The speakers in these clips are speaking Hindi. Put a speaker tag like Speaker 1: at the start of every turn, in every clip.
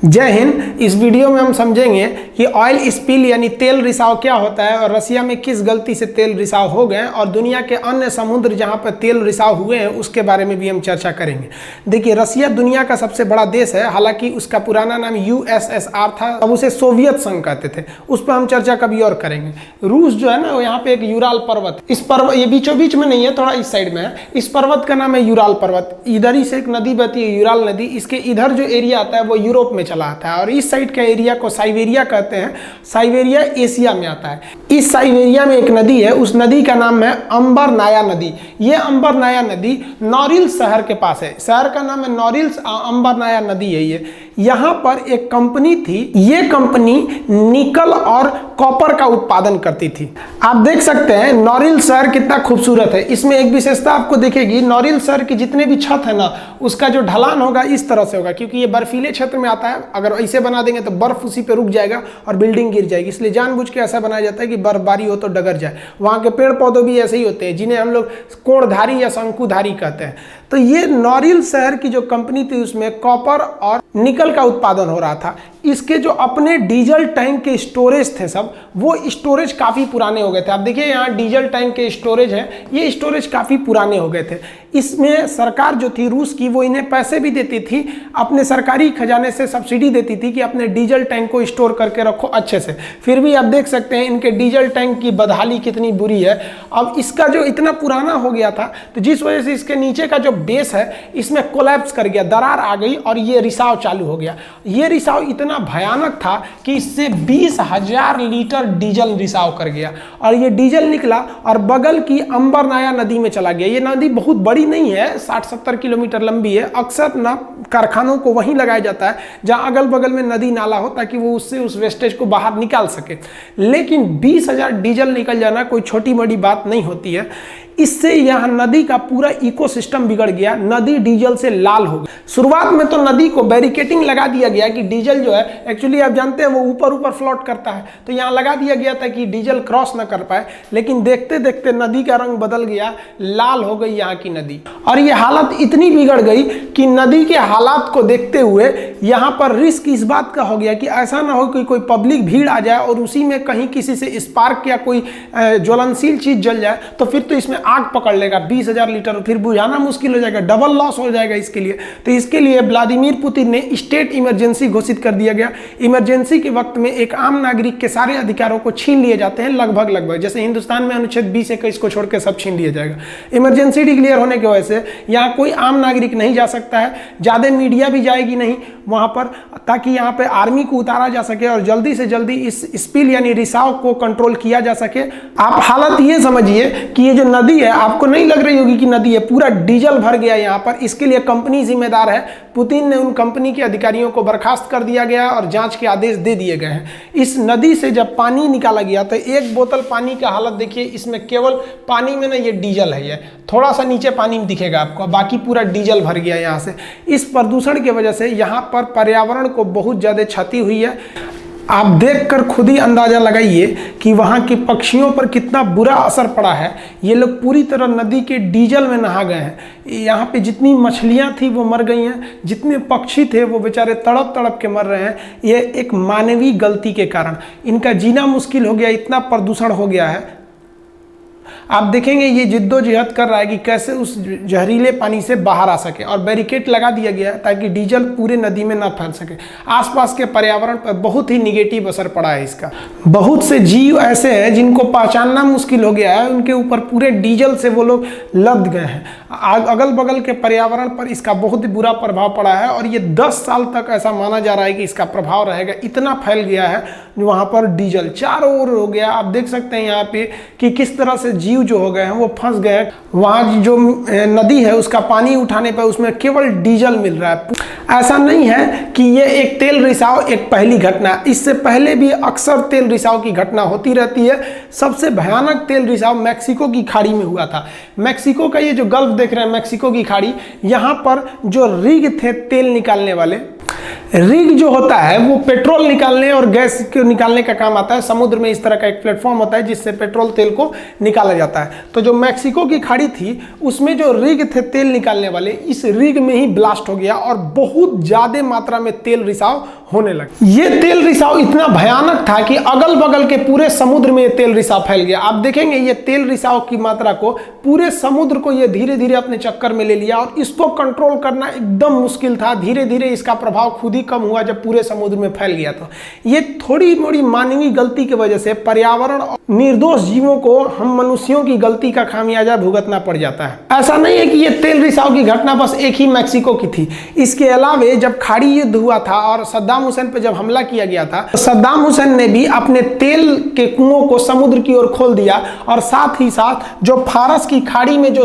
Speaker 1: जय हिंद। इस वीडियो में हम समझेंगे कि ऑयल स्पिल यानी तेल रिसाव क्या होता है और रसिया में किस गलती से तेल रिसाव हो गए और दुनिया के अन्य समुद्र जहां पर तेल रिसाव हुए हैं उसके बारे में भी हम चर्चा करेंगे। देखिए, रसिया दुनिया का सबसे बड़ा देश है। हालांकि उसका पुराना नाम यूएसएसआर था, अब उसे सोवियत संघ कहते थे। उस पर हम चर्चा कभी और करेंगे। रूस जो है ना, यहाँ पे एक यूराल पर्वत, इस पर्वत ये बीचों बीच में नहीं है, थोड़ा इस साइड में है। इस पर्वत का नाम है यूराल पर्वत। इधर ही से एक नदी बहती है, यूराल नदी। इसके इधर जो एरिया आता है वो यूरोप में चला आता है और इस साइड का एरिया को साइबेरिया कहते हैं। साइबेरिया एशिया में आता है। इस साइबेरिया में एक नदी है, उस नदी का नाम है अंबरनाया नदी। ये अंबरनाया नदी नोरिल्स शहर के पास है। शहर का नाम है नोरिल्स, अंबरनाया नदी है ये। यहाँ पर एक कंपनी थी, ये कंपनी निकल और कॉपर का उत्पादन करती थी। आप देख सकते हैं नोरिल्स शहर कितना खूबसूरत है। इसमें एक विशेषता आपको दिखेगी, नोरिल्स शहर की जितने भी छत है ना, उसका जो ढलान होगा इस तरह से होगा, क्योंकि ये बर्फीले क्षेत्र में आता है। अगर ऐसे बना देंगे तो बर्फ उसी पे रुक जाएगा और बिल्डिंग गिर जाएगी, इसलिए जानबूझ के ऐसा बनाया जाता है कि बर्फबारी हो तो डगर जाए। वहाँ के पेड़ पौधे भी ऐसे ही होते हैं, जिन्हें हम लोग कोणधारी या शंकुधारी कहते हैं। तो ये नोरिल्स शहर की जो कंपनी थी उसमें कॉपर और निकल का उत्पादन हो रहा था। इसके जो अपने डीजल टैंक के स्टोरेज थे सब, वो स्टोरेज काफ़ी पुराने हो गए थे। आप देखिए यहाँ डीजल टैंक के स्टोरेज हैं, ये स्टोरेज काफ़ी पुराने हो गए थे। इसमें सरकार जो थी रूस की, वो इन्हें पैसे भी देती थी, अपने सरकारी खजाने से सब्सिडी देती थी कि अपने डीजल टैंक को स्टोर करके रखो अच्छे से। फिर भी आप देख सकते हैं इनके डीजल टैंक की बदहाली कितनी बुरी है। अब इसका जो इतना पुराना हो गया था, तो जिस वजह से इसके नीचे का जो बेस है इसमें कोलैप्स कर गया, दरार आ गई और ये रिसाव चालू हो गया। ये रिसाव इतना भयानक था कि इससे 20,000 लीटर डीजल रिसाव कर गया और ये डीजल निकला और बगल की अंबरनाया नदी में चला गया। ये नदी बहुत बड़ी नहीं है, 60-70 किलोमीटर लंबी है। अक्सर ना कारखानों को वहीं लगाया जाता है जहां अगल बगल में नदी नाला हो, ताकि वो उससे उस वेस्टेज को बाहर निकाल सके। लेकिन 20,000 डीजल निकल जाना कोई छोटी बड़ी बात नहीं होती है। इससे यहाँ नदी का पूरा इकोसिस्टम बिगड़ गया, नदी डीजल से लाल हो गई। शुरुआत में तो नदी को बैरिकेटिंग लगा दिया गया कि डीजल जो है, एक्चुअली आप जानते हैं वो ऊपर ऊपर फ्लोट करता है, तो यहाँ लगा दिया गया था कि डीजल क्रॉस ना कर पाए। लेकिन देखते देखते नदी का रंग बदल गया, लाल हो गई यहाँ की नदी। और ये हालत इतनी बिगड़ गई कि नदी के हालात को देखते हुए यहाँ पर रिस्क इस बात का हो गया कि ऐसा ना हो कि कोई पब्लिक भीड़ आ जाए और उसी में कहीं किसी से स्पार्क या कोई ज्वलनशील चीज जल जाए, तो फिर तो इसमें आग पकड़ लेगा। 20,000 लीटर फिर बुझाना मुश्किल हो जाएगा, डबल लॉस हो जाएगा इसके लिए। तो इसके लिए व्लादिमीर पुतिन ने स्टेट इमरजेंसी घोषित कर दिया गया। इमरजेंसी के वक्त में एक आम नागरिक के सारे अधिकारों को छीन लिए जाते हैं, लगभग जैसे हिंदुस्तान में अनुच्छेद 20-21 को छोड़ के सब छीन लिया जाएगा। इमरजेंसी डिक्लेयर होने की वजह से यहाँ कोई आम नागरिक नहीं जा सकता है, ज़्यादा मीडिया भी जाएगी नहीं वहाँ पर, ताकि यहाँ पे आर्मी को उतारा जा सके और जल्दी से जल्दी इस स्पिल यानी रिसाव को कंट्रोल किया जा सके। आप हालत ये समझिए कि ये जो नदी है, आपको नहीं लग रही होगी कि नदी है, पूरा डीजल भर गया यहाँ पर। इसके लिए कंपनी जिम्मेदार है। पुतिन ने उन कंपनी के अधिकारियों को बर्खास्त कर दिया गया और जांच के आदेश दे दिए गए हैं। इस नदी से जब पानी निकाला गया तो एक बोतल पानी का हालत देखिए, इसमें केवल पानी में ना ये डीजल है, ये थोड़ा सा नीचे पानी में दिखेगा आपको, बाकी पूरा डीजल भर गया यहाँ से। इस प्रदूषण की वजह से यहाँ पर पर्यावरण को बहुत ज़्यादा क्षति हुई है। आप देखकर खुद ही अंदाजा लगाइए कि वहाँ के पक्षियों पर कितना बुरा असर पड़ा है। ये लोग पूरी तरह नदी के डीजल में नहा गए हैं। यहाँ पे जितनी मछलियाँ थी वो मर गई हैं, जितने पक्षी थे वो बेचारे तड़प तड़प के मर रहे हैं। ये एक मानवीय गलती के कारण इनका जीना मुश्किल हो गया, इतना प्रदूषण हो गया है। आप देखेंगे ये जिद्दोजहद कर रहा है कि कैसे उस जहरीले पानी से बाहर आ सके, और बैरिकेड लगा दिया गया ताकि डीजल पूरे नदी में ना फैल सके। आसपास के पर्यावरण पर बहुत ही निगेटिव असर पड़ा है इसका। बहुत से जीव ऐसे हैं जिनको पहचानना मुश्किल हो गया है, उनके ऊपर पूरे डीजल से वो लोग लद गए हैं। अगल बगल के पर्यावरण पर इसका बहुत ही बुरा प्रभाव पड़ा है और ये 10 साल तक ऐसा माना जा रहा है कि इसका प्रभाव रहेगा। इतना फैल गया है वहाँ पर डीजल चारों ओर हो गया। आप देख सकते हैं यहाँ पे कि किस तरह से जीव जो हो गए हैं वो फंस गए हैं। वहाँ जो नदी है उसका पानी उठाने पर उसमें केवल डीजल मिल रहा है। ऐसा नहीं है कि ये एक तेल रिसाव एक पहली घटना, इससे पहले भी अक्सर तेल रिसाव की घटना होती रहती है। सबसे भयानक तेल रिसाव मैक्सिको की खाड़ी में हुआ था। मैक्सिको का ये जो गल्फ देख रहे हैं, मैक्सिको की खाड़ी, यहाँ पर जो रिग थे तेल निकालने वाले, रिग जो होता है वो पेट्रोल निकालने और गैस को निकालने का काम आता है। समुद्र में इस तरह का एक प्लेटफॉर्म होता है जिससे पेट्रोल तेल को निकाला जाता है। तो जो मैक्सिको की खाड़ी थी उसमें जो रिग थे तेल निकालने वाले, इस रिग में ही ब्लास्ट हो गया और बहुत ज्यादा मात्रा में तेल रिसाव होने लगा। ये तेल रिसाव इतना भयानक था कि अगल बगल के पूरे समुद्र में ये तेल रिसाव फैल गया। आप देखेंगे ये तेल रिसाव की मात्रा को पूरे समुद्र को ये धीरे धीरे अपने चक्कर में ले लिया और इसको कंट्रोल करना एकदम मुश्किल था। धीरे धीरे इसका प्रभाव खुद ही कम हुआ जब पूरे समुद्र में फैल गया। तो ये थोड़ी मोड़ी मानवीय गलती की वजह से पर्यावरण और निर्दोष जीवों को हम मनुष्यों की गलती का खामियाजा भुगतना पड़ जाता है। ऐसा नहीं है कि ये तेल रिसाव की घटना बस एक ही मैक्सिको की थी। इसके अलावा जब खाड़ी युद्ध हुआ था और सद्दाम हुसैन पर जब हमला किया गया था, तो सद्दाम हुसैन ने भी अपने तेल के कुओं को समुद्र की ओर खोल दिया और साथ ही साथ जो फारस की खाड़ी में जो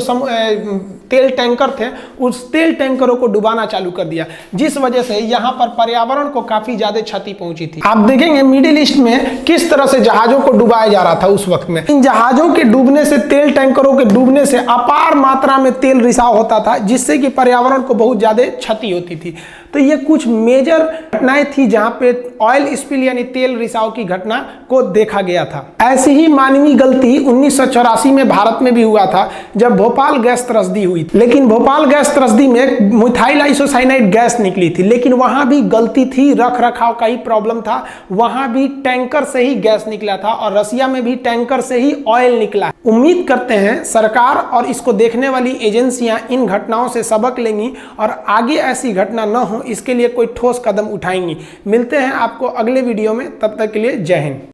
Speaker 1: तेल टैंकर थे उस तेल टैंकरों को डुबाना चालू कर दिया, जिस वजह से यहाँ पर पर्यावरण को काफी ज्यादा क्षति पहुंची थी। आप देखेंगे मिडिल ईस्ट में किस तरह से जहाजों को डुबाया जा रहा था उस वक्त में। इन जहाजों के डूबने से, तेल टैंकरों के डूबने से अपार मात्रा में तेल रिसाव होता था, जिससे कि पर्यावरण को बहुत ज्यादा क्षति होती थी। तो ये कुछ मेजर घटनाएं थी जहां पे ऑयल स्पिल यानी तेल रिसाव की घटना को देखा गया था। ऐसी ही मानवीय गलती 1984 में भारत में भी हुआ था जब भोपाल गैस त्रसदी हुई। लेकिन भोपाल गैस त्रसदी में मिथाइल आइसोसाइनाइड गैस निकली थी, लेकिन वहां भी गलती थी, रख रखाव का ही प्रॉब्लम था। वहां भी टैंकर से ही गैस निकला था और रसिया में भी टैंकर से ही ऑयल निकला। उम्मीद करते हैं सरकार और इसको देखने वाली एजेंसियां इन घटनाओं से सबक लेंगी और आगे ऐसी घटना न हो इसके लिए कोई ठोस कदम उठाएंगी। मिलते हैं आपको अगले वीडियो में, तब तक के लिए जय हिंद।